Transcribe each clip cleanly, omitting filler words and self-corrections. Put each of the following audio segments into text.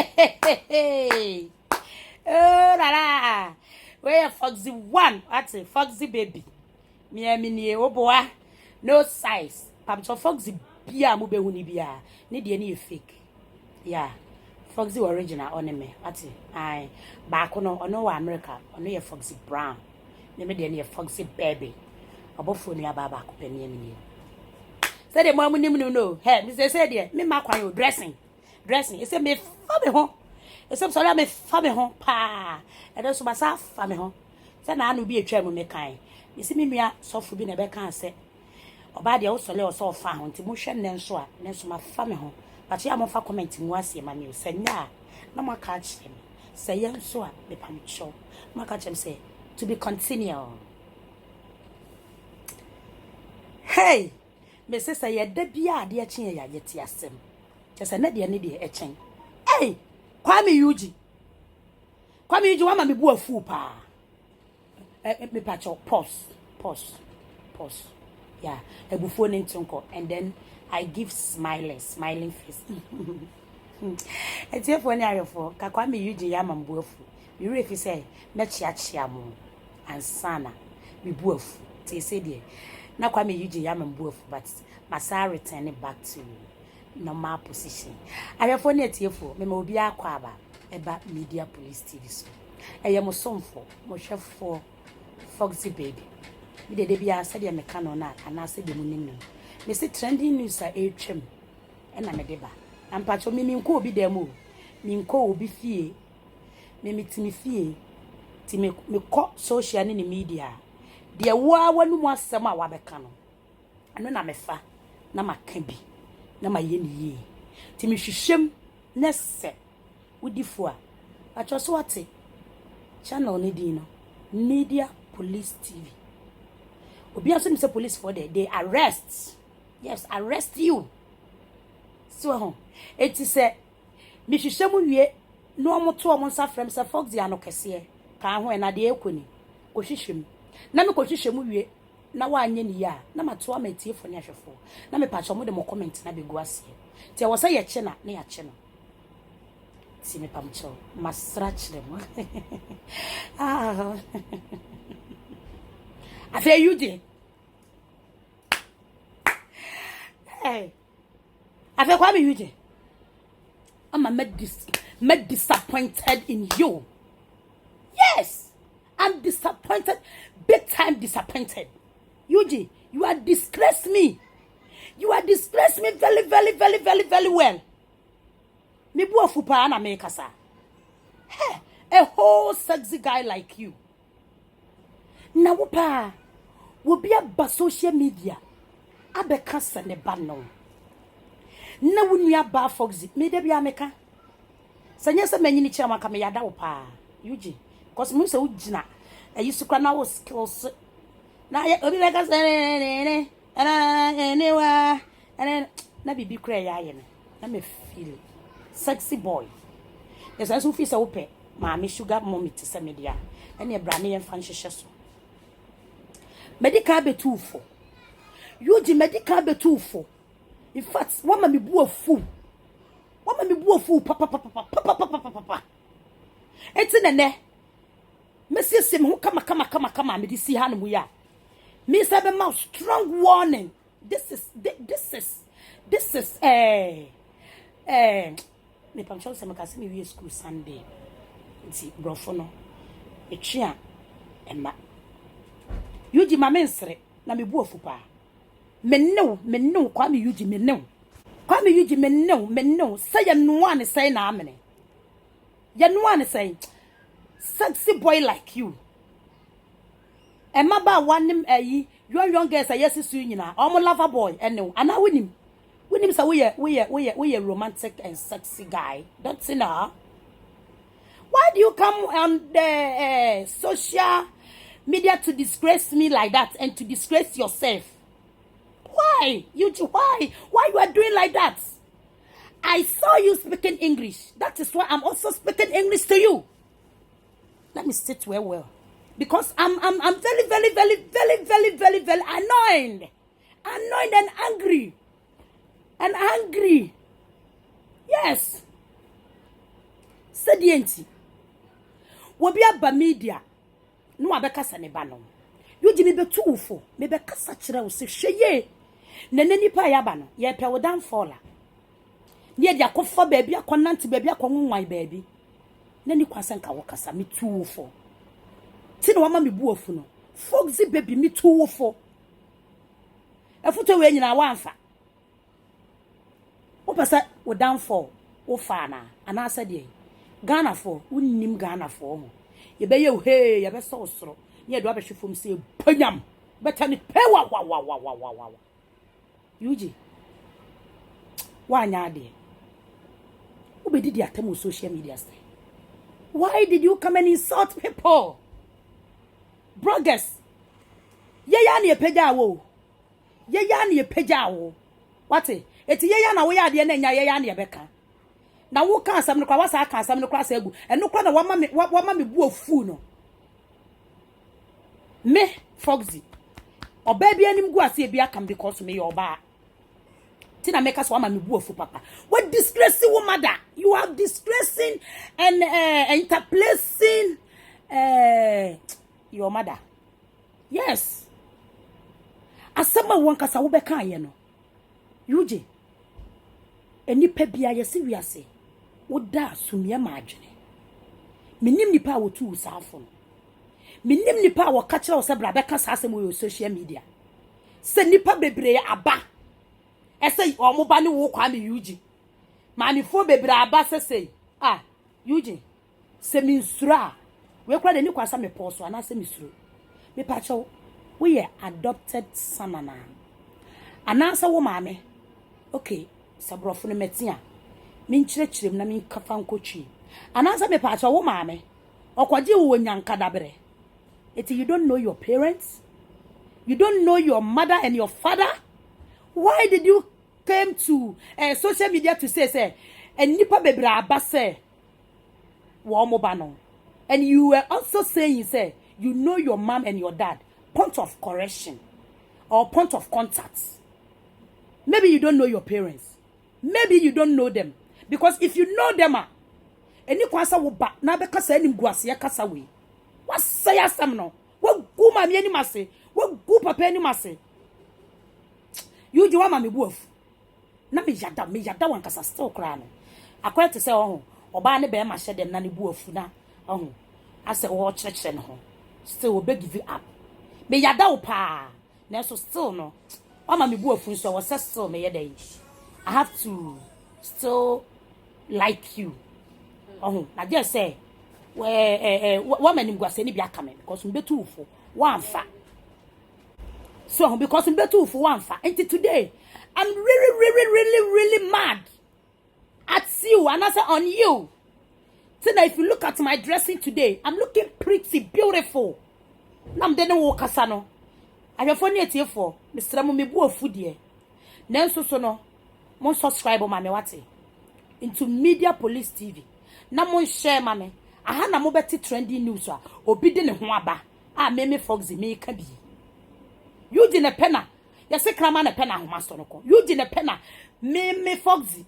Hey. Oh la la. Where Foxy one? That's it, Foxy baby. Me mini oboa. No size. Pam so Foxy bia mu be huni bia. Ni de ni fake. Yeah. Foxy original on me. That's it. Aye. Back on America. Ono ye Foxy Brown. Me de ni Foxy baby. Obofo ni ababa ko pani ni. Say the mom nim no. Hey, me say there. Me ma kwan yo dressing. Dressing. E say me fa me ho. E say so me fa me ho pa. E dey so ba sa fa me ho. Say na anu bi etwa mu me kan. Me say me nua sofo bi na be kan say. Oba de wo sole o so fa ho nti mo hwe ne nso a ne nso ma fa me ho. But ya mo fa comment mu asie ma me say nya na mo ka kire me. Say ye nso a me pam cho. Ma ka kire say to be continue. Hey, me say ye da bia ade a chen ya yeti asem. Che say na de ne de e chen. Hey, Kwame Yuji wa me bu afu pa. Me pacho pause. Yeah, ebufu ne ntonko and then I give smiling face. Etie fo ni ayofo ka Kwame Yuji ya mambu afu. You refi say na chia mo ansana me bu afu. Te say de na Kwame Yuji ya mambu afu but masa return back to normal position. Ayofo ne etiefo me obi akwa aba eba media police TV so. Eye mo somfo mo hwefo Foxy baby. Me de bia said ya meka no na ana se de munnim. Me se trending news a etwem e na me de ba. Ampacho me nko obi dem o. Me nko obi fie. Me mitimi fie. Ti me ko social ni media. De wo awanu mu asem a wabeka no. Ano na me fa na maka bi. Na maye ni ye. Ti me hwehwem na se udifo a. Acho so ate. Channel ni di no. Media Police TV. Obi aso say police for there. They arrest. Yes, arrest you. So it is a me hwehwem wie no omoto omonsa frem say Foxy anokese ka ho na de ekoni. Ko hwehwem. Na me ko hwehwem wie na wanye ni ya na mato amatie fo ne ahwefo na me pa cho mo de mo comment na be go ase ti e wo say ye che na ye che no ti me pam cho masra chire mo ah afa you dey hey afa kwa me you dey I'm disappointed in you. Yes, I'm disappointed, big time disappointed. Yuji, you are disgraced me. You are disgraced me very well. Me bu afupa na me kasa. Hey, a whole sexy guy like you. Na wupa, will be a social media. Abe kasa ne bano. Na wunya ba Foxy, me de bi ameka. Sanya se menyi ni chama kama yada wupa. Yuji, cause mu se ujina. E yisukra na wo skills. Na obi beka se anyway na bibi kra ya ye na me feel sexy boy. Yes, I so feel so open. Mama sugar mommy to say media. Any brand and fan so. Medical be too for. Yuji medical be too for. In fact, one me bu afu. One me bu afu papa. Eti nene. Messi sim who kama me di si hanu ya. Me say be mouth strong warning. This is me pam chon se me kasi me we school Sunday. Nti brofo no. Etwea emma. Yuji ma mensre na me bu afu pa. Me no kwa me Yuji me no. Kwa me Yuji me no. Say ya no one say na amene. Ya no one say sexy boy like you. Emma ba wanim young girls say yes su nyina. Omo lover boy ene ana winim. Winim say we romantic and sexy guy. Don't see now. Why do you come on the social media to disgrace me like that and to disgrace yourself? Why? Why you are doing like that? I saw you speaking English. That is why I'm also speaking English to you. Let me sit well. Because I'm very annoyed. Annoyed and angry. Yes. said the enti. Will be a media. No abekasa ne ba no. You give me be too for. Me be kasa chira wo se hweye. Na nani pa ya ba no. Ye pe wo dan fall. Ye dia kofa baabi akonante baabi akonwan baabi. Nani kwasan ka wo kasa me too for. Ti no ma me bu afu no. Foxy baby me too for. Afuto we nyina wa amfa. Wo pesa wo dan fall. Wo fa na. Ana asa de. Ghana for. Unnim Ghana for ho. Ye be ye hey ye be so soro ye do abehwe fom se panyam beta ni pe wa yuji wanya ade obedidi atam on social media say why did you come and insult people bloggers ye ya na epeja wo ye ya na epeja wo what eti ye ya na wo ya ade na nya ye ya na ebeka na wo kan asam no kwa wasa kan asam no kwa sa egu eno kwa na wama me bu afu no me Foxy oba bia nim gu ase bia kam because me your ba ti na make us wama me bu afu papa what disgracing wo mother you are disgracing and interplacing your mother yes asama won kasa wo be kan ye no yuje enipa bia ye se wiase woda sumia maadwene minim nipa wo tu usafo minim nipa wo ka kire wo se bra be ka asem wo social media se nipa bebre aba ese omo ba ne wo kwa me yuji manifo bebre aba se yuji se minsura we kwa de ni kwasa me poso ana se misuro me pa cho we ye adopted son ana sa wo maame okay sabrofo no metia min kirechirem na min kafa nkotwi anansa me pa wo maame okwaje wo nyanka dabre eti you don't know your parents, you don't know your mother and your father. Why did you came to social media to say and nipa bebra aba say wo mo ba no, and you were also saying say you know your mom and your dad, point of correction or point of contact. Maybe you don't know your parents, maybe you don't know them. Because if you know them, any kwasa wo ba na be kasa anim guase ya kasa we. What say asam no? What gu mami ani mase? What gu papa ani mase? You ji wa mami bu afu. Na me yada wan kasa still kra no. Akwai te say oh, oba ne be ma hye dem na ne bu afu na. Oh. Ase wo chrekere no ho. Still we give you up. Me yada wo pa. Na so still no. Wa mami bu afu so wo still me yada. I have to still like you. Oh, I just say, woman in Guaseni be coming because we be too for one fa. So, because we be too for one fa. And today, I'm really mad at you and I say on you. So now, if you look at my dressing today, I'm looking pretty beautiful. Nam de no walk asano. I have funny at you for Mr. Mumibu food here. Nenso so no, mon subscribe on my wati. Into Media Police TV. Na mon share mame. Aha na mo beti trending news a obi de ne ho aba. Me Foxy me ka bi. You di ne pena. Ya se krama ne pena ho master no ko. You di ne pena. Me Foxy.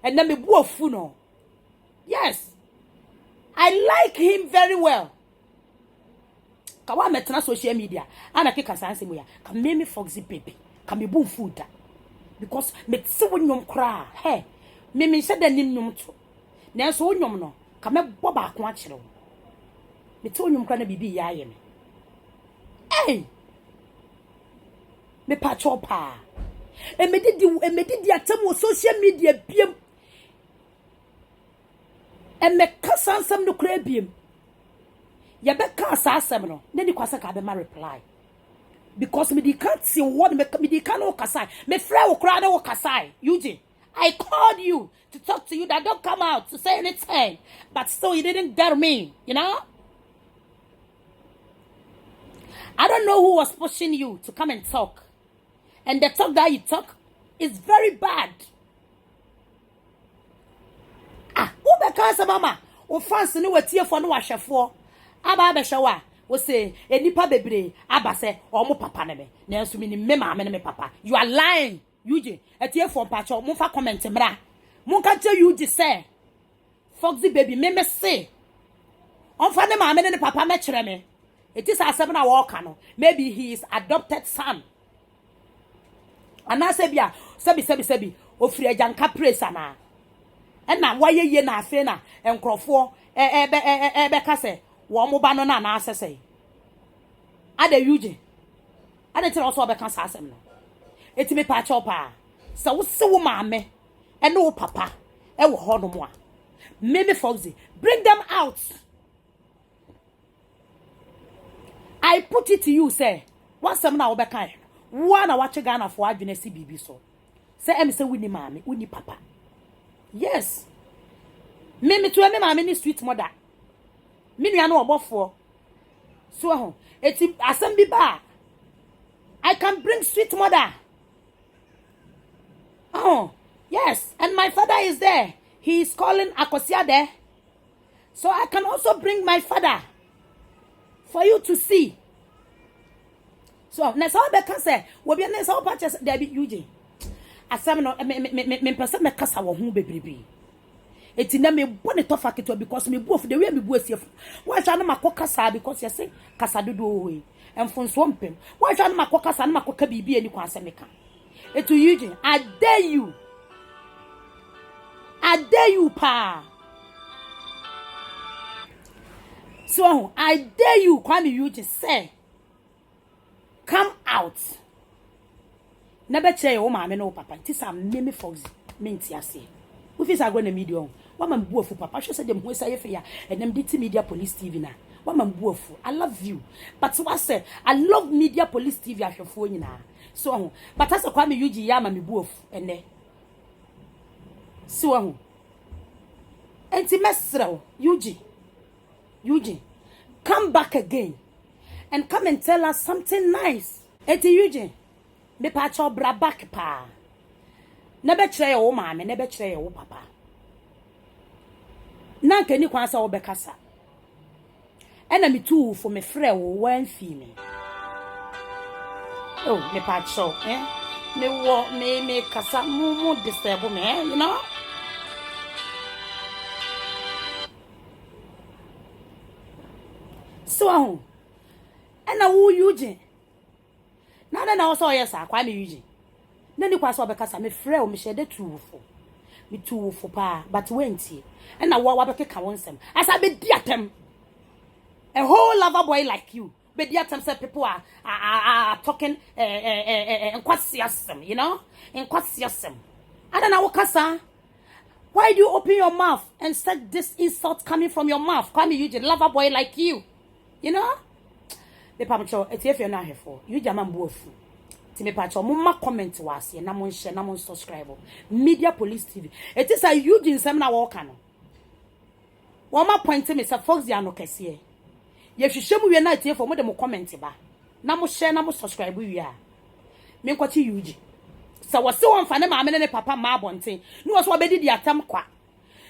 And na me bu afu no. Yes. I like him very well. Kawa metena social media. Ana ke kasanse mo ya. Ka me Foxy baby. Ka me bu food da. Because me tse wonyom kra. Hey. Me nse da nim nyom to. Na so wonyom no. Ka me bo ba ko a kire wo. Me tse wonyom kra na bibi ya ye me. Hey. Me pa chopa. E me didi atam wo social media biem. E me kasansam no kra biem. Ya be ka asasam no. Na ni kwasa ka be ma reply. Because me di can't see what me di can't walk aside. Me friend will cry walk aside. Eugene, I called you to talk to you that don't come out to say anything. But still you didn't dare me, you know? I don't know who was pushing you to come and talk. And the talk that you talk is very bad. Who because mama? O fans no wetie for no ahwefo. Aba be hwewa. We say enipa bebre abase omo papa ne me na enso me ni me maame ne me papa. You are lying. Yuji etie for pacho mo fa comment mra mo ka tell Yuji say Foxy baby me say on fa ne ma me ne papa me kire me it is asem na walk no maybe he is adopted son ana sebia sebi ofiri ajanka praise ana na waye ye na afe na enkrofo ebe ka se wo mo ba no na na asese ada yuji ada tira oso obe kan sa asem no eti me pa chopa sa wo se wo maame ene wo papa e wo ho no mo a Mimi Foxy bring them out. I put it to you say one sem na obe kan one na watch Ghana for adwene si bibi so say em say wini maame wini papa. Yes. Me to me maame ni sweet mother. Me nua no obofo. So ho, eti asem bi ba. I can bring sweet mother. Oh, yes, and my father is there. He is calling Akosia there. So I can also bring my father for you to see. So, na so be kan say, wo bi na so pa che there be UJ. Asem no me person me kasa wo hu bebrebe. Eti na me bone to faketo because me bu of the way me bu asif. Why try na makoka sa because you say kasa dodo we. Enfonso mpem. Why try na makoka sa na makoka bibi ani kwa asemeka. Etu Eugene, I dare you. I dare you pa. So I dare you Kwame Eugene say come out. Never tell your mama no papa. Tis am Mimi Foxy. Minti ase. Ufis are going to media. One man buofu papa. She said them who say fear and them DT Media Police TV na. One man buofu. I love you. But what say I love Media Police TV as your phone na. So but as a Kwame Eugene yama me buofu ene. So enti mesra Eugene come back again and come and tell us something nice. Enti Eugene me pa cho bra back pa. Nebe kire wo maame, nebe kire wo papa. Na nke ni kwan sa wo bekasa. Ena me tu for me frɛ wo wan fi me. Oh, me pa cho, Me wo me kasa mu disturb me, you know? So, ena wo Eugene. Na also yes, Kwame Eugene. Nani kwa so bekasa me frɛ o me hyede tuufo. Me tuufo pa, but wenti. And na wa bekeka wonsem. As I be diatem. A whole lover boy like you. Be diatem say people are talking in kwasiasem, you know? In kwasiasem. I don't know what kasa. Why do you open your mouth and said this insult coming from your mouth? Kwame Eugene, lover boy like you. You know? The pamacho, it's if you're not here for. You jaman buofu. Ti me pacho mumma comment was na mon share na mon subscribe. Media Police TV. It is a Eugene sem na wo ka no. Wo ma point me say Foxy ano kese. Ye hwehwe mu wie na tie for mo de mo comment ba. Na mo share na mo subscribe wi a. Me nkwachi Eugene. Sa wo se won fa ne maame ne papa ma abonten. Ni wo so obedi di atam kwa.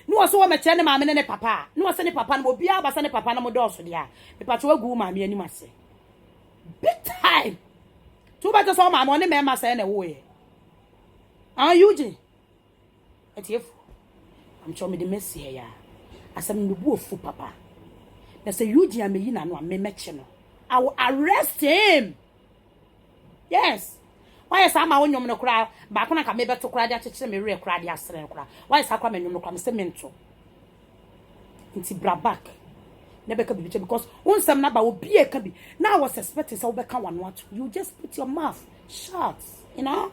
Ni wo so wo meche ne maame ne papa. Ni wo se ne papa no obi abasa ne papa na mo do so dia. Me pacho wagu maame ani mase. Big time. Two better so my money member say na wo ye. Eugene. Etief. I'm sure me the mess here ya. Asam me bu ofu papa. Na say Eugene am yi na no am me meche no. I will arrest him. Yes. Why is ama wonyom no kura ba ko na ka me beto kura dia chechire me re kura dia sere kura. Why is akwa me nyom no kura me se mento. Nti bra back. Nebeka bibiche because unsam na ba obi e ka bi na I was expecting say obeka wanwa you just put your mouth shut, you know?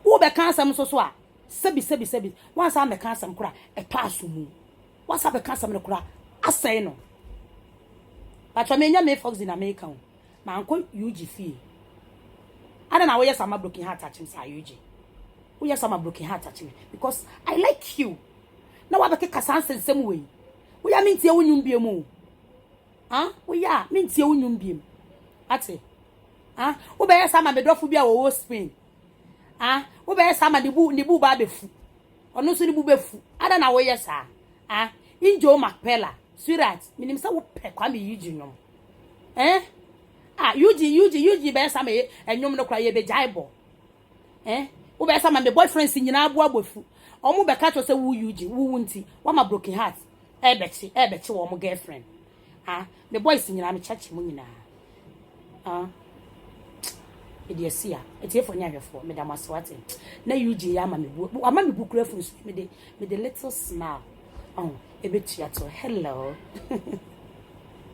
Obeka asam so a sebi once am beka asam kura e pass mu once am beka asam no kura asai no but me nya me Foxy na America ma anko UG fee ada na wo yes am broken heart touching say UG wo yes am broken heart touching because I like you na wa beka kasa nsensem we we are mintie wonyum biemu. We are mintie wonyum biem. Ate. Wo be yesa ma bedofo bia wo Spain. Wo be yesa ma ni bu ba befu. Ono so ni bu befu. Ada na wo yesa. Injo Macpella. Sweetheart, minim sa wo pe Kwame Eugene nyom. Eugene be yesa ma enyom no kwa ye be jaibo. Wo be yesa ma me boyfriend si nyina abu abufu. omo be catch say wu UG wu nti wa ma broken heart e bechi wo mo girlfriend ah the boys nyina me chachi mu nyina ah Edia etie for nyahwefo me da maswate na UG ya ama me bu kura fun me de little smile oh ebetua to hello